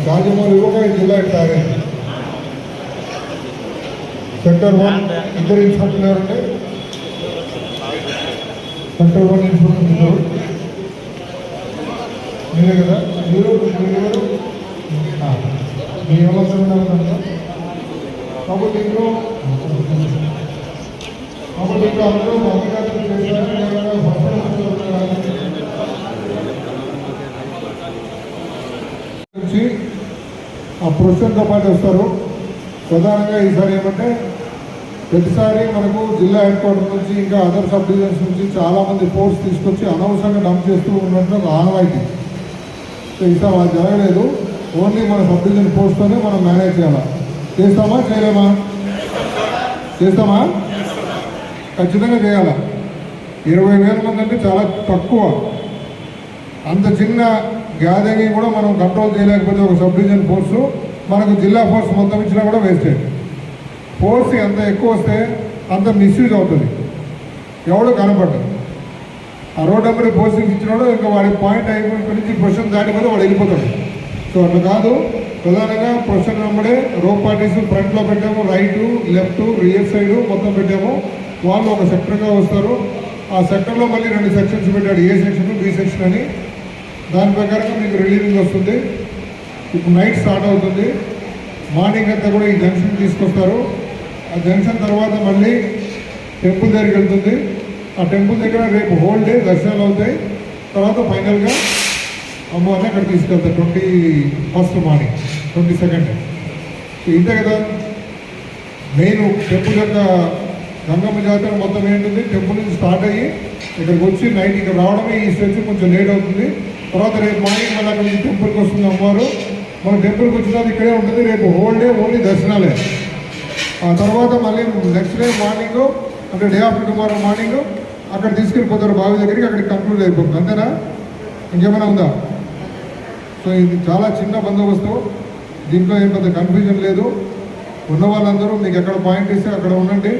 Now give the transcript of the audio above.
రాజమౌళి ఒక జిల్లా ఇట్టారే సెక్టర్ 1 ఇద్దరు ఇన్స్పెక్టర్ ఉంటే సెక్టర్ 1 ఇన్స్పెక్టర్ మీరే కదా మీరు మీ ఎవరు ఉన్నారు కాబట్టి ఇంట్లో అందరూ అధికారులు చేసి ఆ ప్రొఫెషన్తో పాటు వస్తారు. ప్రధానంగా ఈసారి ఏమంటే ప్రతిసారి మనకు జిల్లా హెడ్ క్వార్టర్ నుంచి ఇంకా అదర్ సబ్ డివిజన్స్ నుంచి చాలామంది ఫోర్స్ తీసుకొచ్చి అనవసరంగా డంప్ చేస్తూ ఉన్నట్టు ఒక ఆనవాయితీ. సో ఈసారి అది జరగలేదు. ఓన్లీ మన సబ్ డివిజన్ ఫోర్స్తోనే మనం మేనేజ్ చేయాలా. చేస్తామా చేయలేమా? చేస్తామా? ఖచ్చితంగా చేయాలా. 20,000 మంది అంటే చాలా తక్కువ. అంత చిన్న గ్యాదరింగ్ కూడా మనం కంట్రోల్ చేయలేకపోతే ఒక సబ్ డివిజన్ ఫోర్సు మనకు జిల్లా ఫోర్స్ మొత్తం ఇచ్చినా కూడా వేస్టేజ్. ఫోర్స్ ఎంత ఎక్కువ వస్తే అంత మిస్యూజ్ అవుతుంది, ఎవడో కనపడ్డాడు. ఆ రోడ్ నెంబర్ పోస్టింగ్ ఇచ్చినాడు ఇంకా వాడి పాయింట్ అయిపోయిన నుంచి ప్రొఫెషన్ దాటిపోతే వాడు వెళ్ళిపోతాడు. సో అట్లా కాదు, ప్రధానంగా ప్రొఫెషన్ నెంబరే రో పార్టీస్ ఫ్రంట్లో పెట్టాము, రైటు లెఫ్ట్ రియర్ సైడు మొత్తం పెట్టాము. వాళ్ళు ఒక సెక్టర్గా వస్తారు. ఆ సెక్టర్లో మళ్ళీ 2 సెక్షన్స్ పెట్టాడు, ఏ సెక్షన్ బి సెక్షన్ అని. దాని ప్రకారంగా మీకు రిలీవింగ్ వస్తుంది. ఇప్పుడు నైట్ స్టార్ట్ అవుతుంది. మార్నింగ్ అంతా కూడా ఈ జంక్షన్ తీసుకొస్తారు. ఆ జంక్షన్ తర్వాత మళ్ళీ టెంపుల్ దగ్గరికి వెళ్తుంది. ఆ టెంపుల్ దగ్గర రేపు హోల్ డే దర్శనాలు అవుతాయి. తర్వాత ఫైనల్గా అమ్మవారిని అక్కడ తీసుకెళ్తారు 21st మార్నింగ్, 22nd. సో ఇంతే కదా మెయిన్ టెంపుల్ యొక్క గంగమ్మ జాతర మొత్తం ఏంటుంది. టెంపుల్ నుంచి స్టార్ట్ అయ్యి ఇక్కడికి వచ్చి నైట్ ఇక్కడ రావడమే ఈ స్టెచ్ కొంచెం లేట్ అవుతుంది. తర్వాత రేపు మార్నింగ్ మళ్ళీ అక్కడ నుంచి టెంపుల్కి వస్తుంది అమ్మవారు. మన టెంపుల్కి వచ్చిన ఇక్కడే ఉంటుంది. రేపు హోల్ డే ఓన్లీ దర్శనాలే. ఆ తర్వాత మళ్ళీ నెక్స్ట్ డే మార్నింగ్ అంటే డే ఆఫ్టర్ టుమారో మార్నింగ్ అక్కడ తీసుకెళ్ళిపోతారు బావి దగ్గరికి. అక్కడికి కంక్లూడ్ అయిపోతుంది. అంతేనా? ఇంకేమైనా ఉందా? సో ఇది చాలా చిన్న బందోబస్తు. దీంట్లో ఏం పెద్ద కన్ఫ్యూజన్ లేదు. ఉన్న వాళ్ళందరూ మీకు ఎక్కడ పాయింట్ ఇస్తే అక్కడ ఉండండి.